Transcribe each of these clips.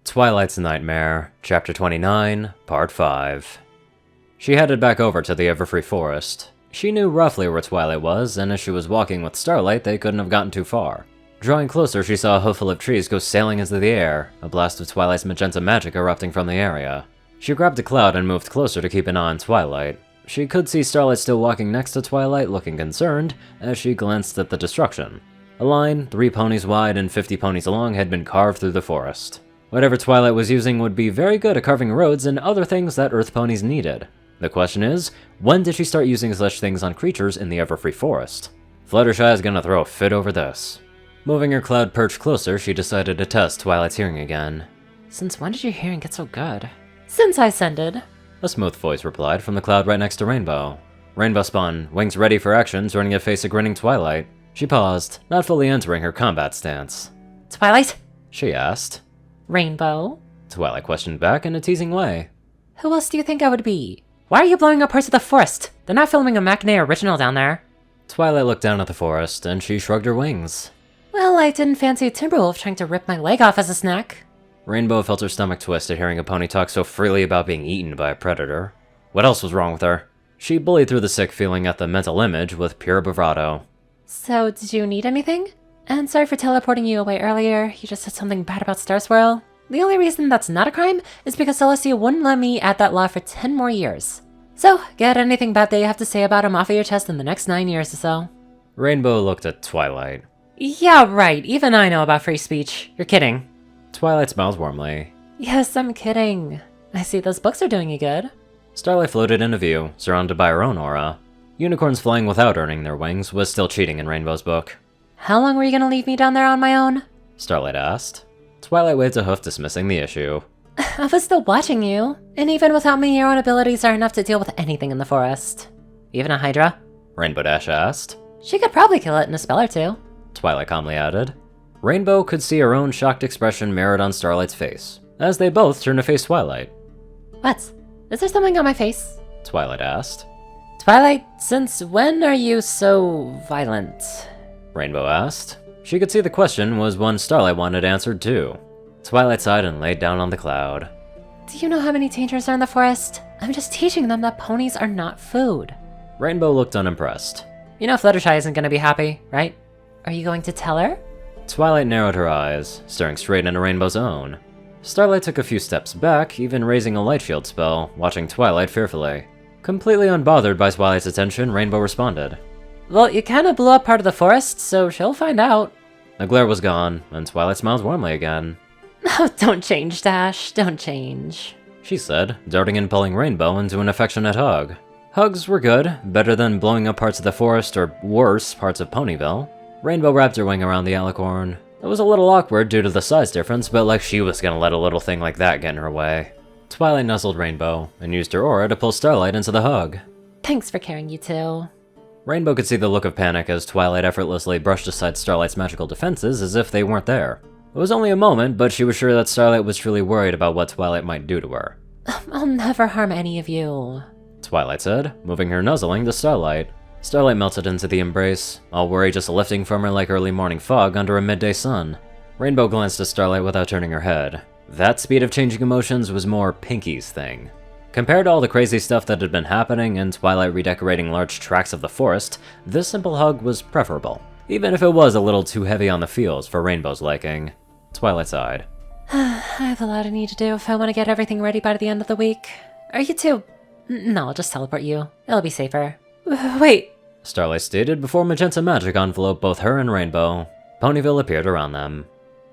Twilight's Nightmare, Chapter 29, Part 5. She headed back over to the Everfree Forest. She knew roughly where Twilight was, and as she was walking with Starlight, they couldn't have gotten too far. Drawing closer, she saw a hoofful of trees go sailing into the air, a blast of Twilight's magenta magic erupting from the area. She grabbed a cloud and moved closer to keep an eye on Twilight. She could see Starlight still walking next to Twilight, looking concerned, as she glanced at the destruction. A line, 3 ponies wide and 50 ponies long, had been carved through the forest. Whatever Twilight was using would be very good at carving roads and other things that Earth ponies needed. The question is, when did she start using such things on creatures in the Everfree Forest? Fluttershy is gonna throw a fit over this. Moving her cloud perch closer, she decided to test Twilight's hearing again. Since when did your hearing get so good? Since I ascended. A smooth voice replied from the cloud right next to Rainbow. Rainbow spun, wings ready for action, turning to face a grinning Twilight. She paused, not fully entering her combat stance. Twilight? She asked. Rainbow? Twilight questioned back in a teasing way. Who else do you think I would be? Why are you blowing up parts of the forest? They're not filming a Matinee original down there. Twilight looked down at the forest, and she shrugged her wings. Well, I didn't fancy a Timberwolf trying to rip my leg off as a snack. Rainbow felt her stomach twist at hearing a pony talk so freely about being eaten by a predator. What else was wrong with her? She bullied through the sick feeling at the mental image with pure bravado. So, did you need anything? And sorry for teleporting you away earlier, you just said something bad about Star Swirl. The only reason that's not a crime is because Celestia wouldn't let me add that law for 10 more years. So, get anything bad that you have to say about him off of your chest in the next 9 years or so. Rainbow looked at Twilight. Yeah, right, even I know about free speech. You're kidding. Twilight smiled warmly. Yes, I'm kidding. I see those books are doing you good. Starlight floated into view, surrounded by her own aura. Unicorns flying without earning their wings was still cheating in Rainbow's book. How long were you gonna leave me down there on my own? Starlight asked. Twilight waved a hoof, dismissing the issue. I was still watching you, and even without me, your own abilities are enough to deal with anything in the forest. Even a Hydra? Rainbow Dash asked. She could probably kill it in a spell or two. Twilight calmly added. Rainbow could see her own shocked expression mirrored on Starlight's face, as they both turned to face Twilight. What? Is there something on my face? Twilight asked. Twilight, since when are you so violent? Rainbow asked. She could see the question was one Starlight wanted answered too. Twilight sighed and laid down on the cloud. Do you know how many dangers are in the forest? I'm just teaching them that ponies are not food. Rainbow looked unimpressed. You know Fluttershy isn't gonna be happy, right? Are you going to tell her? Twilight narrowed her eyes, staring straight into Rainbow's own. Starlight took a few steps back, even raising a light shield spell, watching Twilight fearfully. Completely unbothered by Twilight's attention, Rainbow responded. Well, you kinda blew up part of the forest, so she'll find out. The glare was gone, and Twilight smiled warmly again. Oh, don't change, Dash, don't change. She said, darting and pulling Rainbow into an affectionate hug. Hugs were good, better than blowing up parts of the forest or worse, parts of Ponyville. Rainbow wrapped her wing around the alicorn. It was a little awkward due to the size difference, but like she was gonna let a little thing like that get in her way. Twilight nuzzled Rainbow, and used her aura to pull Starlight into the hug. Thanks for caring, you two. Rainbow could see the look of panic as Twilight effortlessly brushed aside Starlight's magical defenses as if they weren't there. It was only a moment, but she was sure that Starlight was truly worried about what Twilight might do to her. I'll never harm any of you, Twilight said, moving her nuzzling to Starlight. Starlight melted into the embrace, all worry just lifting from her like early morning fog under a midday sun. Rainbow glanced at Starlight without turning her head. That speed of changing emotions was more Pinky's thing. Compared to all the crazy stuff that had been happening and Twilight redecorating large tracts of the forest, this simple hug was preferable, even if it was a little too heavy on the feels for Rainbow's liking. Twilight sighed. I have a lot I need to do if I want to get everything ready by the end of the week. Are you two? No, I'll just teleport you. It'll be safer. Wait. Starlight stated before magenta magic enveloped both her and Rainbow. Ponyville appeared around them.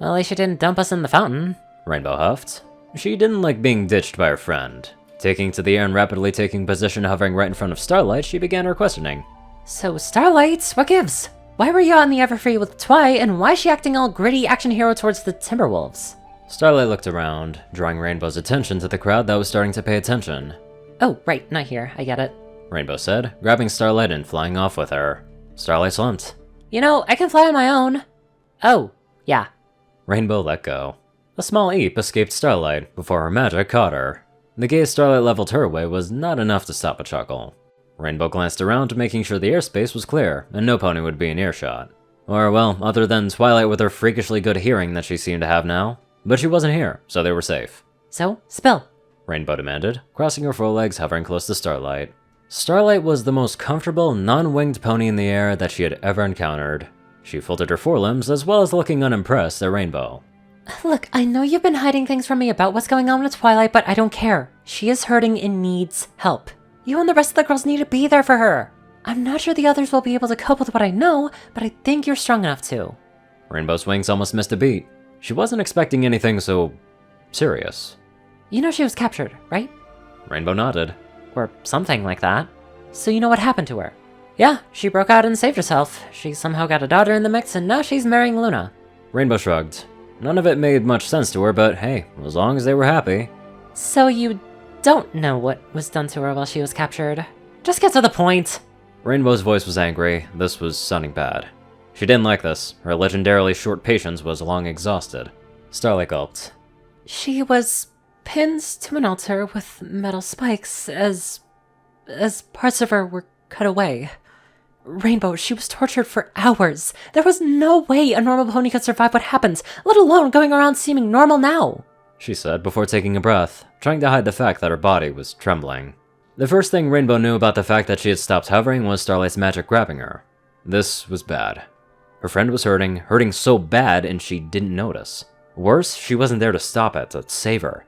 Well, at least you didn't dump us in the fountain. Rainbow huffed. She didn't like being ditched by her friend. Taking to the air and rapidly taking position hovering right in front of Starlight, she began her questioning. So, Starlight, what gives? Why were you out in the Everfree with Twi, and why is she acting all gritty action hero towards the Timberwolves? Starlight looked around, drawing Rainbow's attention to the crowd that was starting to pay attention. Oh, right, not here, I get it. Rainbow said, grabbing Starlight and flying off with her. Starlight slumped. You know, I can fly on my own. Oh, yeah. Rainbow let go. A small eep escaped Starlight before her magic caught her. The gaze Starlight leveled her way was not enough to stop a chuckle. Rainbow glanced around, making sure the airspace was clear, and no pony would be in earshot. Or, well, other than Twilight with her freakishly good hearing that she seemed to have now. But she wasn't here, so they were safe. So, spill. Rainbow demanded, crossing her forelegs, hovering close to Starlight. Starlight was the most comfortable, non-winged pony in the air that she had ever encountered. She folded her forelimbs, as well as looking unimpressed at Rainbow. Look, I know you've been hiding things from me about what's going on with Twilight, but I don't care. She is hurting and needs help. You and the rest of the girls need to be there for her. I'm not sure the others will be able to cope with what I know, but I think you're strong enough to. Rainbow's wings almost missed a beat. She wasn't expecting anything so serious. You know she was captured, right? Rainbow nodded. Or something like that. So you know what happened to her? Yeah, she broke out and saved herself. She somehow got a daughter in the mix, and now she's marrying Luna. Rainbow shrugged. None of it made much sense to her, but hey, as long as they were happy. So you don't know what was done to her while she was captured? Just get to the point! Rainbow's voice was angry. This was sounding bad. She didn't like this. Her legendarily short patience was long exhausted. Starlight gulped. She was pinned to an altar with metal spikes as parts of her were cut away. Rainbow, she was tortured for hours. There was no way a normal pony could survive what happened, let alone going around seeming normal now, she said before taking a breath, trying to hide the fact that her body was trembling. The first thing Rainbow knew about the fact that she had stopped hovering was Starlight's magic grabbing her. This was bad. Her friend was hurting so bad, and she didn't notice. Worse, she wasn't there to stop it, to save her.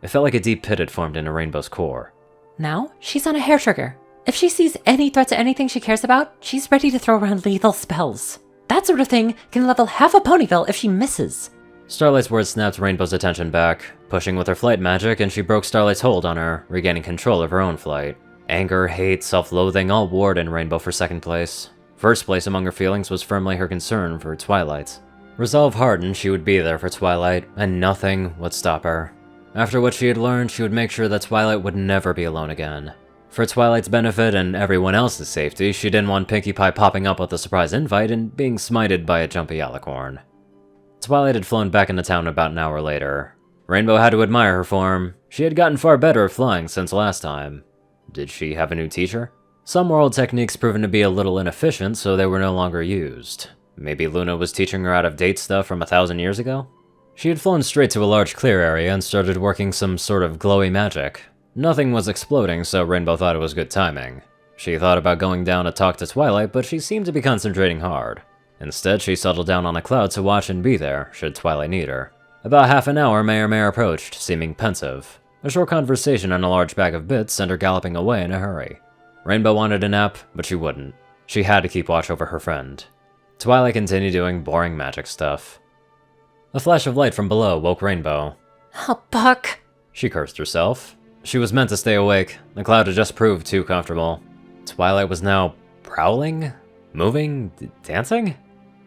It felt like a deep pit had formed into Rainbow's core. Now, she's on a hair trigger. If she sees any threat to anything she cares about, she's ready to throw around lethal spells. That sort of thing can level half a Ponyville if she misses. Starlight's words snapped Rainbow's attention back, pushing with her flight magic, and she broke Starlight's hold on her, regaining control of her own flight. Anger, hate, self-loathing all warred in Rainbow for second place. First place among her feelings was firmly her concern for Twilight. Resolve hardened, she would be there for Twilight, and nothing would stop her. After what she had learned, she would make sure that Twilight would never be alone again. For Twilight's benefit and everyone else's safety, she didn't want Pinkie Pie popping up with a surprise invite and being smited by a jumpy alicorn. Twilight had flown back into town about an hour later. Rainbow had to admire her form. She had gotten far better at flying since last time. Did she have a new teacher? Some were old techniques proven to be a little inefficient, so they were no longer used. Maybe Luna was teaching her out-of-date stuff from 1,000 years ago? She had flown straight to a large clear area and started working some sort of glowy magic. Nothing was exploding, so Rainbow thought it was good timing. She thought about going down to talk to Twilight, but she seemed to be concentrating hard. Instead, she settled down on a cloud to watch and be there, should Twilight need her. About half an hour, Mayor approached, seeming pensive. A short conversation and a large bag of bits sent her galloping away in a hurry. Rainbow wanted a nap, but she wouldn't. She had to keep watch over her friend. Twilight continued doing boring magic stuff. A flash of light from below woke Rainbow. Oh, Buck! She cursed herself. She was meant to stay awake. The cloud had just proved too comfortable. Twilight was now prowling? Moving? Dancing?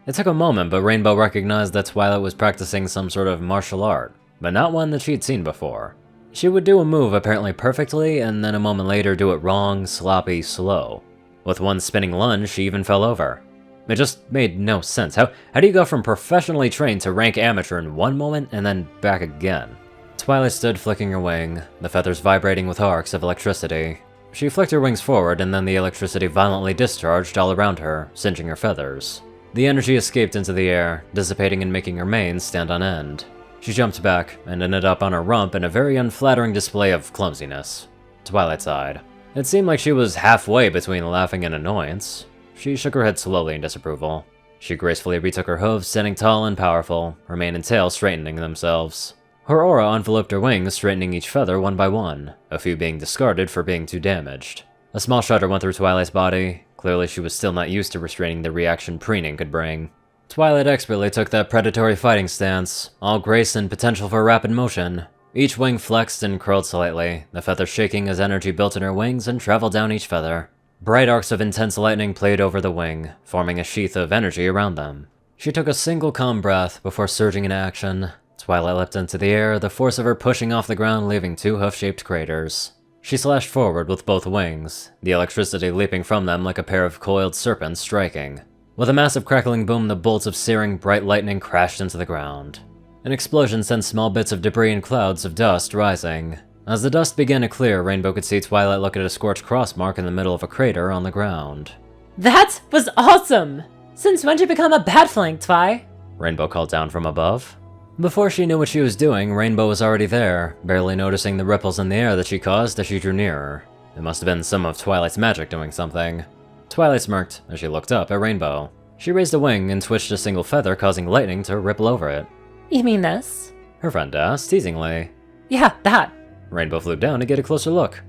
It took a moment, but Rainbow recognized that Twilight was practicing some sort of martial art, but not one that she'd seen before. She would do a move apparently perfectly, and then a moment later do it wrong, sloppy, slow. With one spinning lunge, she even fell over. It just made no sense. How do you go from professionally trained to rank amateur in one moment and then back again? Twilight stood flicking her wing, the feathers vibrating with arcs of electricity. She flicked her wings forward, and then the electricity violently discharged all around her, singeing her feathers. The energy escaped into the air, dissipating and making her mane stand on end. She jumped back, and ended up on her rump in a very unflattering display of clumsiness. Twilight sighed. It seemed like she was halfway between laughing and annoyance. She shook her head slowly in disapproval. She gracefully retook her hooves, standing tall and powerful, her mane and tail straightening themselves. Her aura enveloped her wings, straightening each feather one by one, a few being discarded for being too damaged. A small shudder went through Twilight's body. Clearly she was still not used to restraining the reaction preening could bring. Twilight expertly took that predatory fighting stance, all grace and potential for rapid motion. Each wing flexed and curled slightly, the feathers shaking as energy built in her wings and traveled down each feather. Bright arcs of intense lightning played over the wing, forming a sheath of energy around them. She took a single calm breath before surging into action. Twilight leapt into the air, the force of her pushing off the ground leaving two hoof-shaped craters. She slashed forward with both wings, the electricity leaping from them like a pair of coiled serpents striking. With a massive crackling boom, the bolts of searing bright lightning crashed into the ground. An explosion sent small bits of debris and clouds of dust rising. As the dust began to clear, Rainbow could see Twilight look at a scorched cross mark in the middle of a crater on the ground. That was awesome! Since when did you become a bat flank, Twi? Rainbow called down from above. Before she knew what she was doing, Rainbow was already there, barely noticing the ripples in the air that she caused as she drew nearer. It must have been some of Twilight's magic doing something. Twilight smirked as she looked up at Rainbow. She raised a wing and twitched a single feather, causing lightning to ripple over it. You mean this? Her friend asked, teasingly. Yeah, that. Rainbow flew down to get a closer look.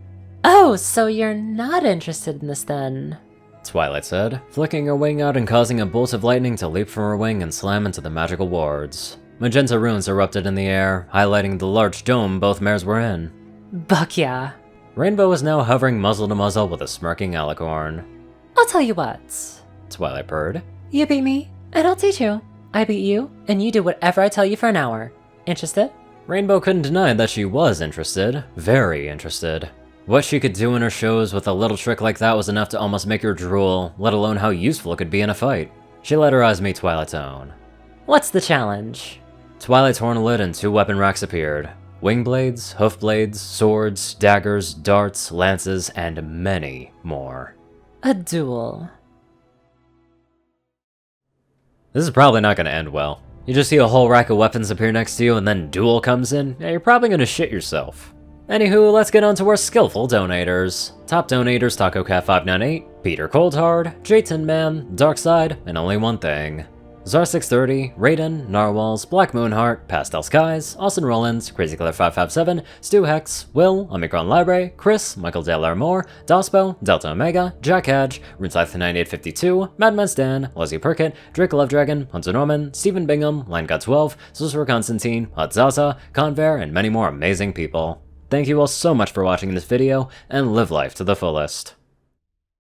Oh, so you're not interested in this then? Twilight said, flicking her wing out and causing a bolt of lightning to leap from her wing and slam into the magical wards. Magenta runes erupted in the air, highlighting the large dome both mares were in. Buck yeah. Rainbow was now hovering muzzle to muzzle with a smirking alicorn. I'll tell you what. Twilight purred. You beat me, and I'll teach you. I beat you, and you do whatever I tell you for an hour. Interested? Rainbow couldn't deny that she was interested. Very interested. What she could do in her shows with a little trick like that was enough to almost make her drool, let alone how useful it could be in a fight. She let her eyes meet Twilight's own. What's the challenge? Twilight's horn lid and 2 weapon racks appeared. Wing blades, hoof blades, swords, daggers, darts, lances, and many more. A duel. This is probably not going to end well. You just see a whole rack of weapons appear next to you and then duel comes in, yeah, you're probably going to shit yourself. Anywho, let's get on to our skillful donators. Top donators: TacoCat598, Peter Coulthard, Jayton Man, Darkside, and Only One Thing. Zar630, Rayden, Narwhals, Blackmoonheart, Pastel Skies, Austin Rollins, CrazyColor557, Stu Hex, Will, Omicron Library, Chris, Michael Dale Moore, Dospo, Delta Omega, Jack Hadge, RuneScythe9852, Madman Stan, Lizzie Perkett, Drake Lovedragon, Hunter Norman, Stephen Bingham, LineGod12, Sorcerer Constantine, Hot Zaza, Conver, and many more amazing people. Thank you all so much for watching this video, and live life to the fullest.